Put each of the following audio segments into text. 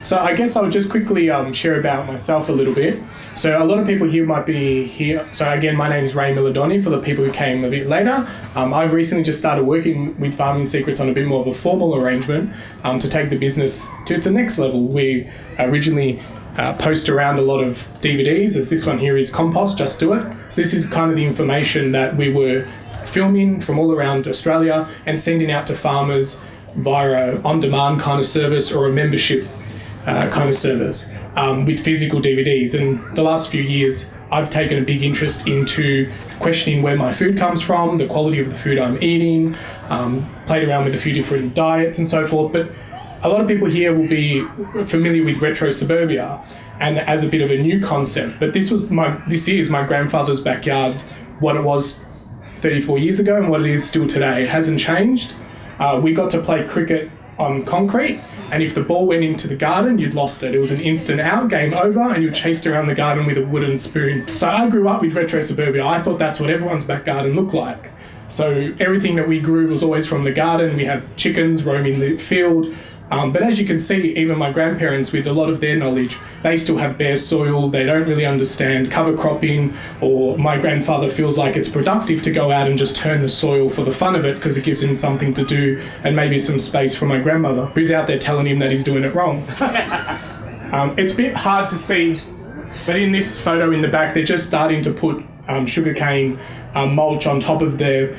So I guess I'll just quickly share about myself a little bit. So a lot of people here might be here. So again, my name is Milidoni for the people who came a bit later. I've recently just started working with Farming Secrets on a bit more of a formal arrangement to take the business to the next level. We originally post around a lot of DVDs, as this one here is Compost, Just Do It. So this is kind of the information that we were filming from all around Australia and sending out to farmers via an on-demand kind of service or a membership kind of service with physical DVDs. And the last few years, I've taken a big interest into questioning where my food comes from, the quality of the food I'm eating, played around with a few different diets and so forth. But a lot of people here will be familiar with retro suburbia and as a bit of a new concept. But this is my grandfather's backyard, what it was 34 years ago and what it is still today. It hasn't changed. We got to play cricket on concrete, and if the ball went into the garden, you'd lost it. It was an instant out, game over, and you're chased around the garden with a wooden spoon. So I grew up with retro suburbia. I thought that's what everyone's back garden looked like. So everything that we grew was always from the garden. We had chickens roaming the field. But as you can see, even my grandparents, with a lot of their knowledge, they still have bare soil. They don't really understand cover cropping, or my grandfather feels like it's productive to go out and just turn the soil for the fun of it because it gives him something to do and maybe some space for my grandmother, who's out there telling him that he's doing it wrong. It's a bit hard to see, but in this photo in the back, they're just starting to put sugarcane mulch on top of their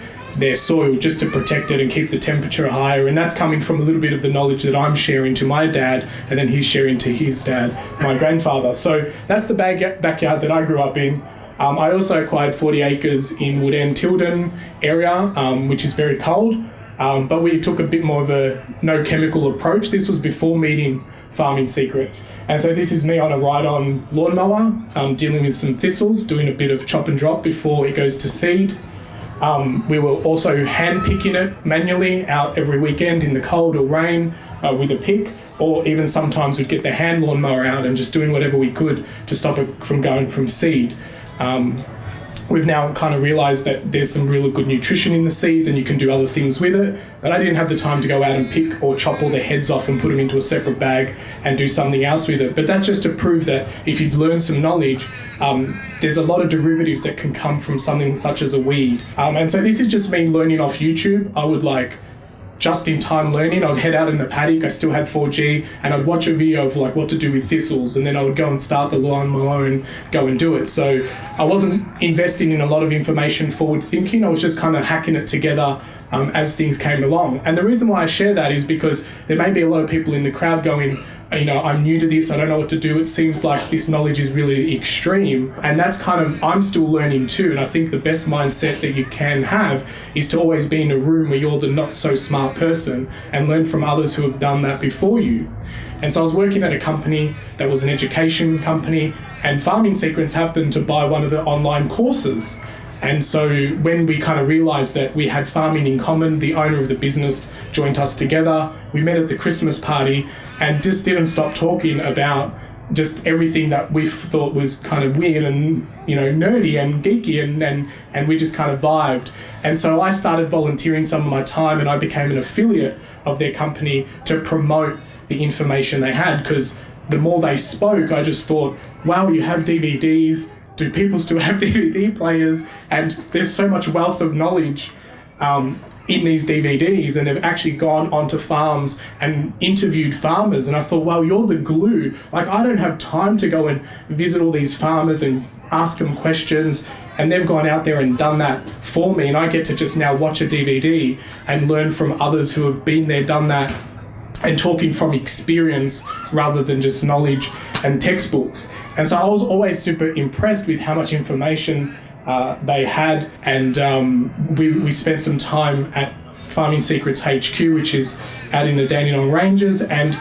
soil just to protect it and keep the temperature higher, and that's coming from a little bit of the knowledge that I'm sharing to my dad, and then he's sharing to his dad, my grandfather. So that's the backyard that I grew up in. I also acquired 40 acres in Woodend Tilden area, which is very cold, but we took a bit more of a no chemical approach. This was before meeting Farming Secrets, and so this is me on a ride-on lawnmower, dealing with some thistles, doing a bit of chop and drop before it goes to seed. We were also hand picking it manually out every weekend in the cold or rain with a pick, or even sometimes we'd get the hand lawnmower out and just doing whatever we could to stop it from going from seed. We've now kind of realised that there's some really good nutrition in the seeds and you can do other things with it, but I didn't have the time to go out and pick or chop all the heads off and put them into a separate bag and do something else with it. But that's just to prove that if you learn some knowledge, there's a lot of derivatives that can come from something such as a weed. And so this is just me learning off YouTube. I would just in time learning. I'd head out in the paddock, I still had 4G, and I'd watch a video of what to do with thistles, and then I would go and start the lawnmower and go and do it. So I wasn't investing in a lot of information forward thinking, I was just kind of hacking it together as things came along. And the reason why I share that is because there may be a lot of people in the crowd going, I'm new to this, I don't know what to do, it seems like this knowledge is really extreme. And that's I'm still learning too. And I think the best mindset that you can have is to always be in a room where you're the not so smart person and learn from others who have done that before you. And so I was working at a company that was an education company, and Farming Secrets happened to buy one of the online courses. And so when we kind of realised that we had farming in common, the owner of the business joined us together. We met at the Christmas party and just didn't stop talking about just everything that we thought was kind of weird and nerdy and geeky, and we just kind of vibed. And so I started volunteering some of my time, and I became an affiliate of their company to promote the information they had, because the more they spoke, I just thought, wow, you have DVDs. Do people still have DVD players? And there's so much wealth of knowledge in these DVDs, and they've actually gone onto farms and interviewed farmers. And I thought, well, you're the glue. I don't have time to go and visit all these farmers and ask them questions, and they've gone out there and done that for me, and I get to just now watch a DVD and learn from others who have been there, done that, and talking from experience rather than just knowledge and textbooks. And so I was always super impressed with how much information they had, and we spent some time at Farming Secrets HQ, which is out in the Dandenong Ranges, and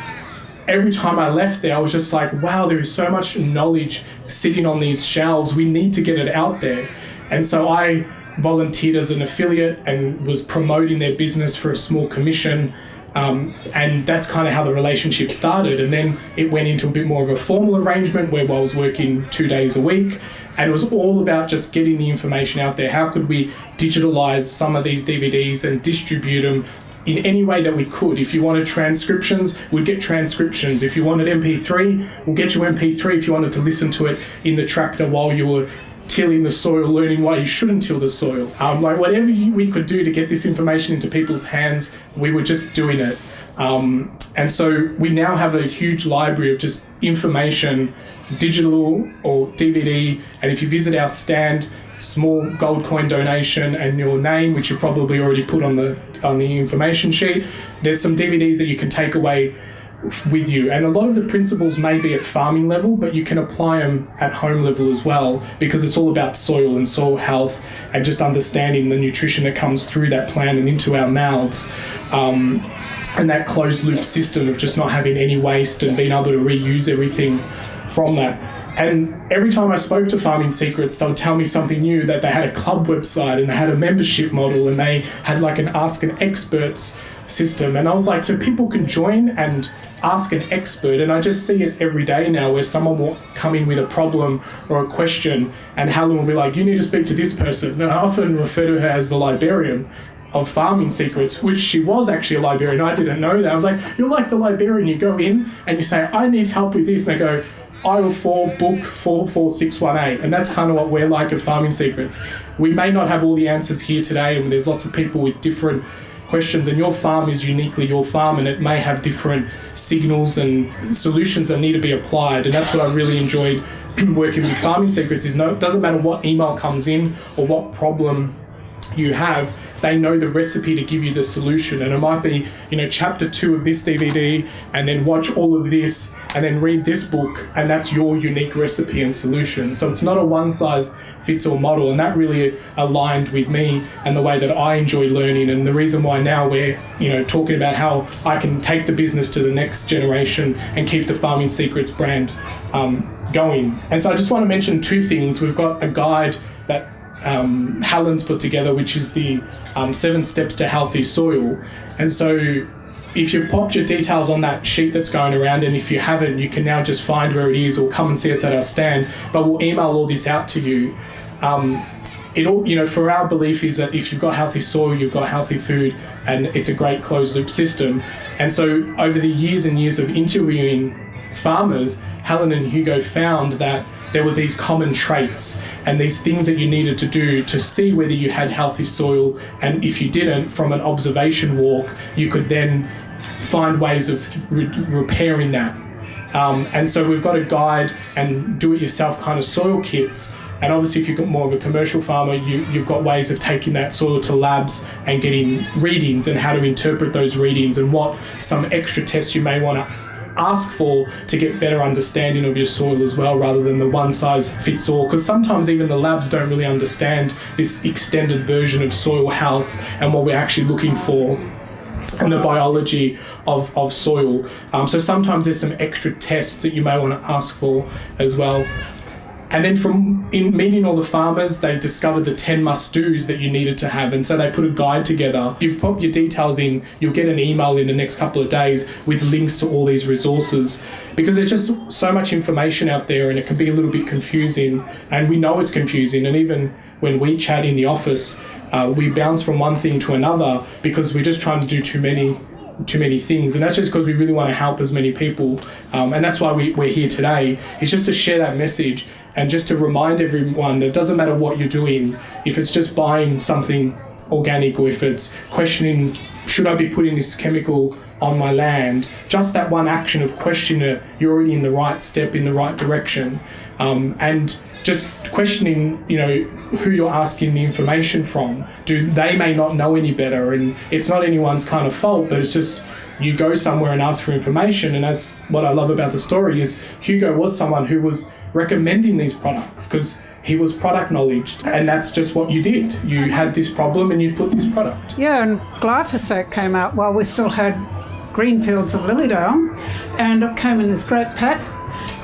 every time I left there, I was just like, wow, there is so much knowledge sitting on these shelves, we need to get it out there. And so I volunteered as an affiliate and was promoting their business for a small commission. And that's kind of how the relationship started. And then it went into a bit more of a formal arrangement where I was working 2 days a week, and it was all about just getting the information out there. How could we digitalize some of these DVDs and distribute them in any way that we could. If you wanted transcriptions, we'd get transcriptions. If you wanted MP3, we'll get you MP3 if you wanted to listen to it in the tractor while you were tilling the soil, learning why you shouldn't till the soil. Whatever we could do to get this information into people's hands, we were just doing it. And so we now have a huge library of just information, digital or DVD, and if you visit our stand, small gold coin donation and your name, which you probably already put on the information sheet, there's some DVDs that you can take away with you. And a lot of the principles may be at farming level, but you can apply them at home level as well, because it's all about soil and soil health and just understanding the nutrition that comes through that plant and into our mouths. And that closed loop system of just not having any waste and being able to reuse everything from that. And every time I spoke to Farming Secrets, they would tell me something new, that they had a club website and they had a membership model and they had like an Ask an Experts system. And I was like, so people can join and ask an expert. And I just see it every day now where someone will come in with a problem or a question and Helen will be like, you need to speak to this person. And I often refer to her as the librarian of Farming Secrets, which she was actually a librarian. I didn't know that. I was like, you're like the librarian. You go in and you say, I need help with this. And they go, Aisle 4, book 44618. And that's kind of what we're like at Farming Secrets. We may not have all the answers here today, and there's lots of people with different questions, and your farm is uniquely your farm, and it may have different signals and solutions that need to be applied. And that's what I really enjoyed working with Farming Secrets, is it doesn't matter what email comes in or what problem you have, they know the recipe to give you the solution. And it might be, chapter 2 of this DVD, and then watch all of this, and then read this book, and that's your unique recipe and solution. So it's not a one-size-fits-all model, and that really aligned with me and the way that I enjoy learning, and the reason why now we're, talking about how I can take the business to the next generation and keep the Farming Secrets brand going. And so I just want to mention 2 things. We've got a guide that Helen's put together, which is the 7 steps to healthy soil. And so if you've popped your details on that sheet that's going around, and if you haven't, you can now just find where it is or come and see us at our stand, but we'll email all this out to you. For our belief is that if you've got healthy soil, you've got healthy food, and it's a great closed loop system. And so over the years and years of interviewing farmers, Helen and Hugo found that there were these common traits and these things that you needed to do to see whether you had healthy soil, and if you didn't, from an observation walk, you could then find ways of repairing that. And so we've got a guide and do-it-yourself kind of soil kits. And obviously, if you've got more of a commercial farmer, you've got ways of taking that soil to labs and getting readings and how to interpret those readings and what some extra tests you may want to ask for to get better understanding of your soil as well, rather than the one-size-fits-all. Because sometimes even the labs don't really understand this extended version of soil health and what we're actually looking for and the biology of soil. So sometimes there's some extra tests that you may want to ask for as well. And then in meeting all the farmers, they discovered the 10 must-dos that you needed to have. And so they put a guide together. You've put your details in, you'll get an email in the next couple of days with links to all these resources. Because there's just so much information out there and it can be a little bit confusing. And we know it's confusing. And even when we chat in the office, we bounce from one thing to another because we're just trying to do too many things, and that's just because we really want to help as many people, and that's why we're here today, is just to share that message and just to remind everyone that it doesn't matter what you're doing, if it's just buying something organic or if it's questioning, should I be putting this chemical on my land, just that one action of questioning it, you're already in the right step, in the right direction. And just questioning, who you're asking the information from. They may not know any better, and it's not anyone's kind of fault, but it's just you go somewhere and ask for information. And as what I love about the story is Hugo was someone who was recommending these products because he was product knowledge, and that's just what you did. You had this problem and you put this product. Yeah, and glyphosate came out while we still had green fields of Lilydale, and it came in this great pack,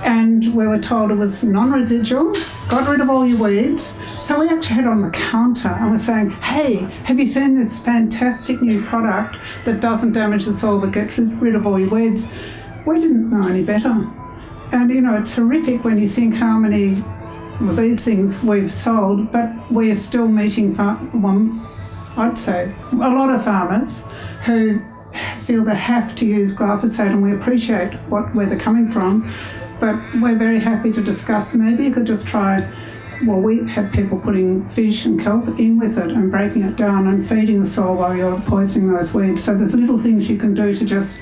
and we were told it was non-residual, got rid of all your weeds. So we actually had on the counter and we're saying, hey, have you seen this fantastic new product that doesn't damage the soil but gets rid of all your weeds? We didn't know any better. And, it's horrific when you think how many of these things we've sold, but we're still meeting I'd say. A lot of farmers who feel they have to use glyphosate, and we appreciate where they're coming from, but we're very happy to discuss. Maybe you could just try, well, we have people putting fish and kelp in with it and breaking it down and feeding the soil while you're poisoning those weeds. So there's little things you can do to just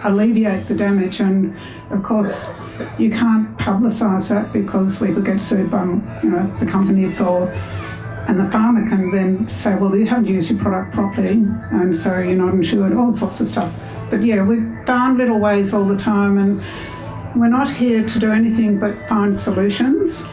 alleviate the damage, and of course you can't publicise that because we could get sued by the company and the farmer can then say, well, you haven't used your product properly and so you're not insured, all sorts of stuff. But yeah, we've found little ways all the time, and we're not here to do anything but find solutions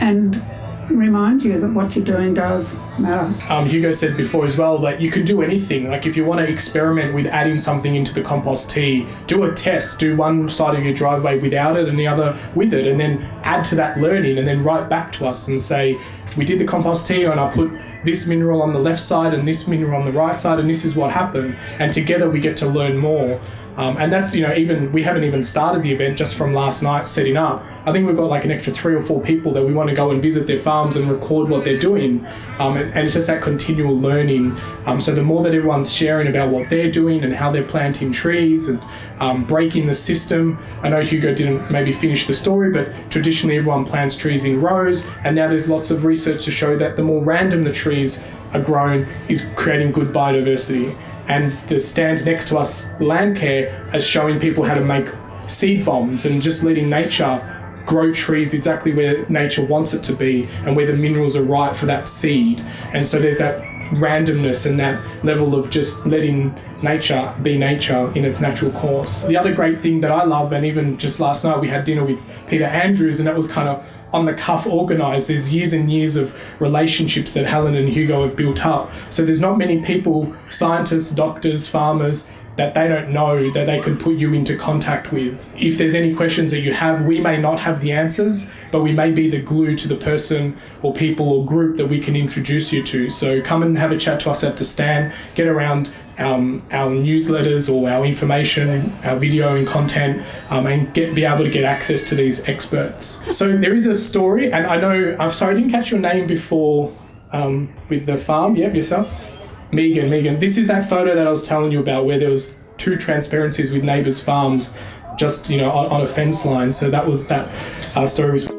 and remind you that what you're doing does matter. Hugo said before as well that you can do anything. Like if you want to experiment with adding something into the compost tea, do a test, do one side of your driveway without it and the other with it, and then add to that learning and then write back to us and say, we did the compost tea and I put this mineral on the left side and this mineral on the right side and this is what happened, and together we get to learn more. And that's, even we haven't even started the event just from last night setting up. I think we've got like an extra 3 or 4 people that we want to go and visit their farms and record what they're doing. And it's just that continual learning. So the more that everyone's sharing about what they're doing and how they're planting trees and breaking the system. I know Hugo didn't maybe finish the story, but traditionally everyone plants trees in rows. And now there's lots of research to show that the more random the trees are grown is creating good biodiversity. And the stand next to us, Landcare, is showing people how to make seed bombs and just letting nature grow trees exactly where nature wants it to be and where the minerals are right for that seed. And so there's that randomness and that level of just letting nature be nature in its natural course. The other great thing that I love, and even just last night we had dinner with Peter Andrews, and that was kind of on the cuff organised. There's years and years of relationships that Helen and Hugo have built up. So there's not many people, scientists, doctors, farmers, that they don't know that they can put you into contact with. If there's any questions that you have, we may not have the answers, but we may be the glue to the person or people or group that we can introduce you to. So come and have a chat to us at the stand, get around our newsletters or our information, our video and content, and be able to get access to these experts. So there is a story, and I know, I'm sorry, I didn't catch your name before with the farm. Yep, yourself? Megan. This is that photo that I was telling you about where there was 2 transparencies with neighbours' farms just, on a fence line. So that was that story was